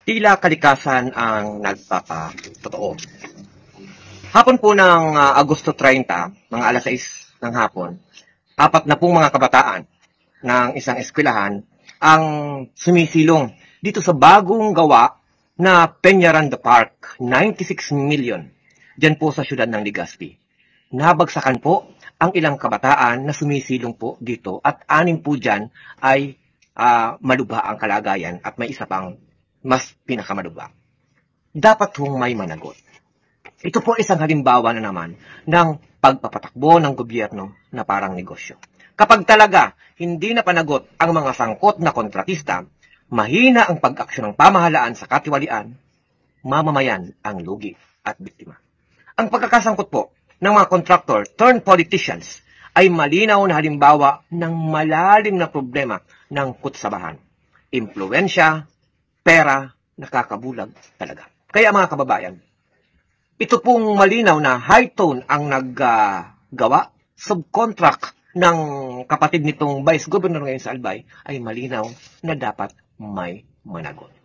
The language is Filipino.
Tila kalikasan ang nagpapatotoo. Hapon po ng Agosto 30, mga alas 6 ng hapon, 4 na pong mga kabataan ng isang eskwelahan ang sumisilong dito sa bagong gawa na Peñaranda Park, 96 million, dyan po sa syudad ng Legazpi. Nabagsakan po ang ilang kabataan na sumisilong po dito at 6 po dyan ay malubha ang kalagayan at may isa pang mas pinakamalubha. Dapat hong may managot. Ito po isang halimbawa na naman ng pagpapatakbo ng gobyerno na parang negosyo. Kapag talaga hindi na panagot ang mga sangkot na kontratista, mahina ang pag-aksyon ng pamahalaan sa katiwalian, mamamayan ang lugi at biktima. Ang pagkakasangkot po ng mga contractor turned politicians ay malinaw na halimbawa ng malalim na problema ng kutsabahan. Impluwensya, pera, nakakabulag talaga. Kaya mga kababayan, ito pong malinaw na high tone ang naggawa, subcontract ng kapatid nitong Vice Governor ngayon sa Albay ay malinaw na dapat may managot.